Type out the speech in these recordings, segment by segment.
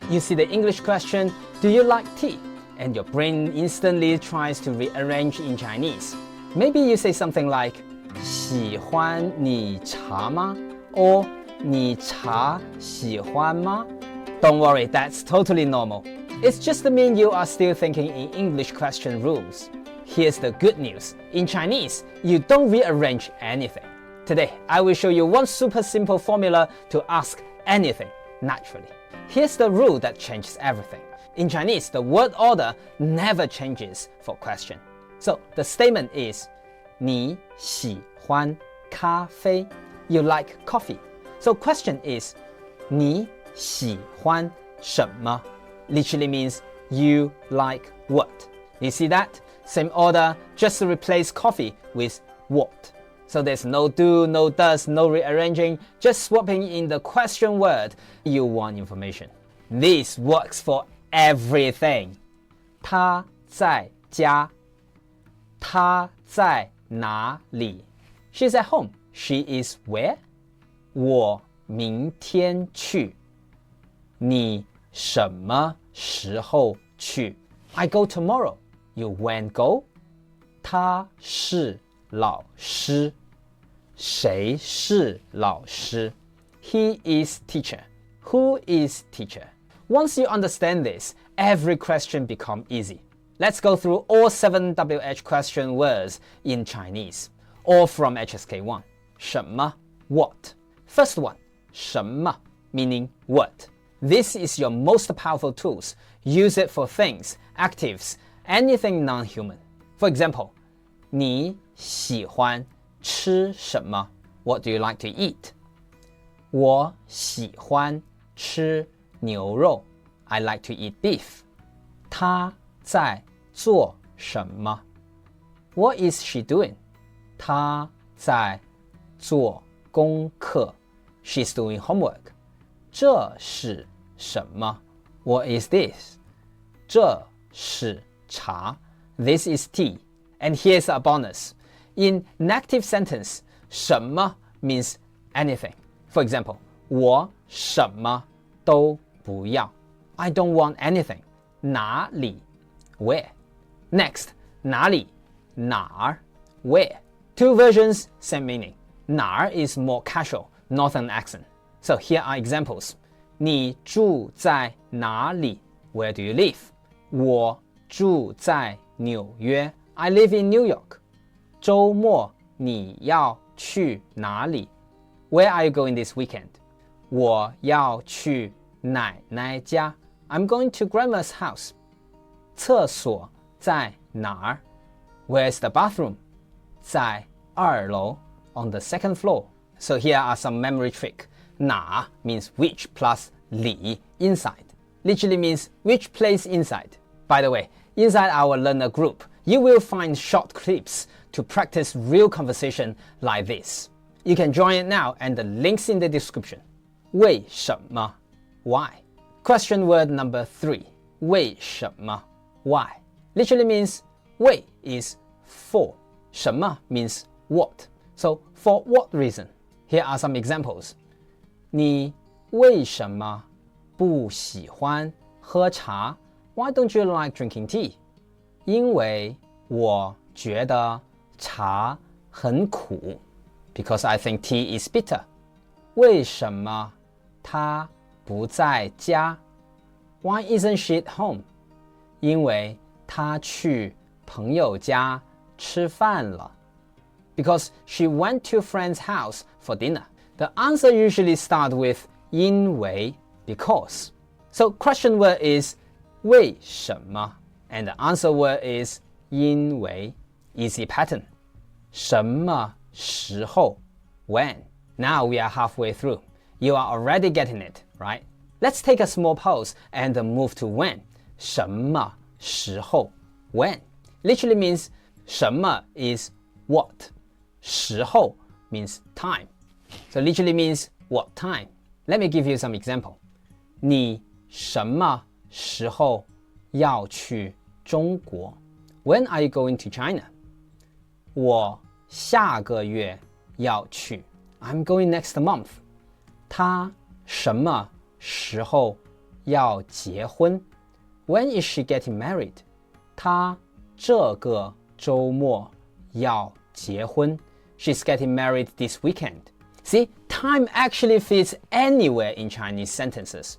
You see the English question, do you like tea? And your brain instantly tries to rearrange in Chinese. Maybe you say something like, 喜欢你茶吗? Or 你茶喜欢吗? Don't worry, that's totally normal. It's just to mean you are still thinking in English question rules. Here's the good news. In Chinese, you don't rearrange anything. Today, I will show you one super simple formula to ask anything naturally. Here's the rule that changes everything. In Chinese, the word order never changes for question. So the statement is, 你喜欢咖啡? You like coffee. So question is, 你喜欢什么? Literally means you like what? You see that? Same order, just to replace coffee with what. So there's no do, no does, no rearranging, just swapping in the question word you want information. This works for everything. 他在家. 他在哪里? She's at home. She is where? 我明天去. 你什么时候去? I go tomorrow. You when go? 他是老师. 谁是老师? He is teacher. Who is teacher? Once you understand this, every question becomes easy. Let's go through all 7 WH question words in Chinese, all from HSK1. 什么? What? First one, 什么, meaning what. This is your most powerful tools. Use it for things, actives, anything non-human. For example, 你喜欢吃什么? What do you like to eat? 我喜欢吃牛肉. I like to eat beef. 她在做什么? What is she doing? 她在做功课. She's doing homework. 这是什么? What is this? 这是茶. This is tea. And here's a bonus. In negative sentence, 什么 means anything. For example, 我什么都不要. I don't want anything. 哪里? Where? Next, 哪里? 哪儿? Where? Two versions, same meaning. 哪儿 is more casual, northern accent. So here are examples. 你住在哪里? Where do you live? 我住在纽约. I live in New York. 周末你要去哪里? Where are you going this weekend? 我要去奶奶家. I'm going to grandma's house. 厕所在哪儿? Where's the bathroom? 在2楼, on the second floor. So here are some memory trick. 哪 means which plus 里, inside. Literally means which place inside. By the way, inside our learner group, you will find short clips to practice real conversation like this. You can join it now and the link's in the description. 为什么? Why? Question word number 3. 为什么? Why? Literally means 为 is for. 什么 means what. So for what reason? Here are some examples. 你为什么不喜欢喝茶? Why don't you like drinking tea? 因为我觉得茶很苦. Because I think tea is bitter. 为什么她不在家? Why isn't she at home? 因为她去朋友家吃饭了. Because she went to a friend's house for dinner. The answer usually starts with 因为, because. So question word is 为什么 and the answer word is 因为. Easy pattern. 什么时候? When? Now we are halfway through. You are already getting it, right? Let's take a small pause and move to when. 什么时候? When? Literally means 什么 is what. 时候 means time. So literally means what time. Let me give you some example. 你什么时候要去中国? When are you going to China? 我下个月要去. I'm going next month. 他什么时候要结婚 ？When is she getting married? 她这个周末要结婚 She's getting married this weekend. See, time actually fits anywhere in Chinese sentences.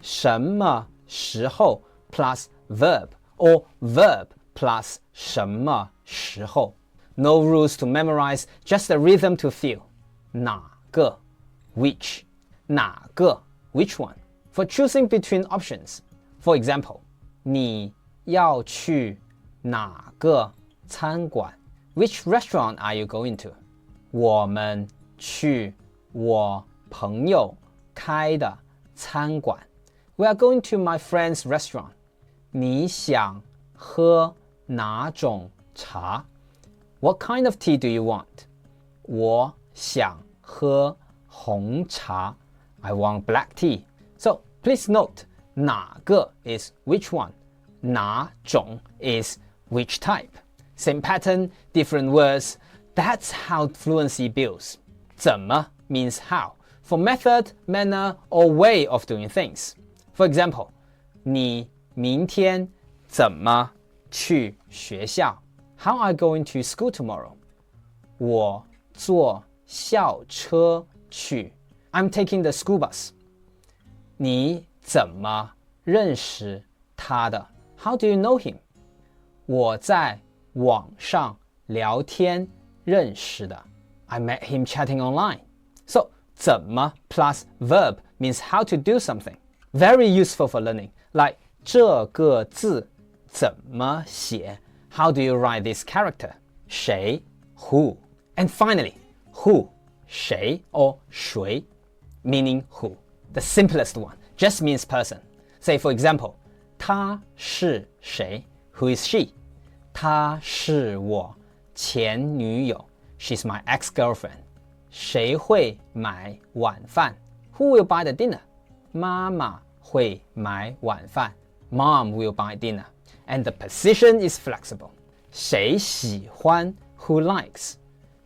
什么时候 plus verb or verb plus 什么时候 No rules to memorize, just a rhythm to feel. 哪个 which 哪个 which one For choosing between options. For example, 你要去哪个餐馆 Which restaurant are you going to? 我们去我朋友开的餐馆 We are going to my friend's restaurant. 你想喝哪种茶 What kind of tea do you want? 我想喝红茶 I want black tea. So please note, 哪个 is which one, 哪种 is which type. Same pattern, different words. That's how fluency builds. 怎么 means how, for method, manner, or way of doing things. For example, 你明天怎么去学校 How are you going to school tomorrow? 我坐校车去 I'm taking the school bus. 你怎么认识他的 How do you know him? 我在网上聊天认识的 I met him chatting online. So, 怎么 plus verb means how to do something. Very useful for learning. Like 这个字怎么写 How do you write this character? 谁 Who. And finally, who 谁 or 谁 meaning who. The simplest one just means person. Say for example, 她是谁 Who is she? 她是我前女友 She's my ex-girlfriend. 谁会买晚饭 Who will buy the dinner? 妈妈会买晚饭 Mom will buy dinner. And the position is flexible. 谁喜欢 Who likes?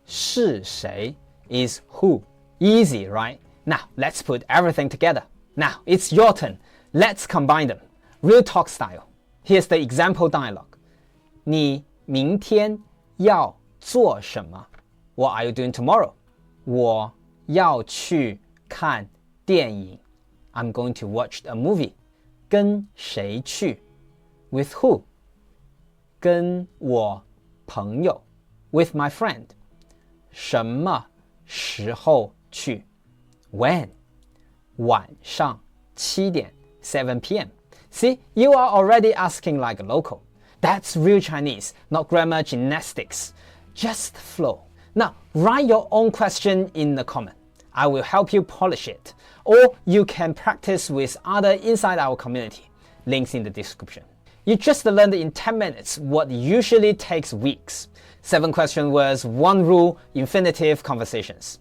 是谁 is who. Easy, right? Now, let's put everything together. Now, it's your turn. Let's combine them. Real talk style. Here's the example dialogue. 你明天要做什么 What are you doing tomorrow? 我要去看电影 I'm going to watch a movie. 跟谁去 With who? 跟我朋友 With my friend. 什么时候去 When? 晚上7点 7 p.m. See, you are already asking like a local. That's real Chinese, not grammar gymnastics. Just flow. Now, write your own question in the comment. I will help you polish it. Or you can practice with others inside our community. Links in the description. You just learned in 10 minutes what usually takes weeks. 7 question words, 1 rule, infinitive conversations.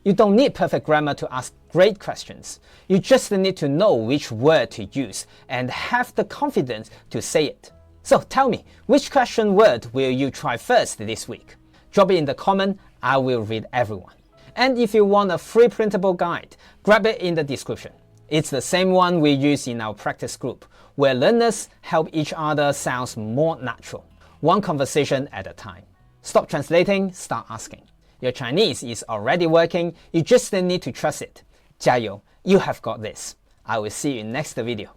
You don't need perfect grammar to ask great questions. You just need to know which word to use and have the confidence to say it. So tell me, which question word will you try first this week? Drop it in the comment, I will read everyone. And if you want a free printable guide, grab it in the description. It's the same one we use in our practice group, where learners help each other sound more natural, one conversation at a time. Stop translating, start asking. Your Chinese is already working, you just need to trust it. 加油, you have got this. I will see you in next video.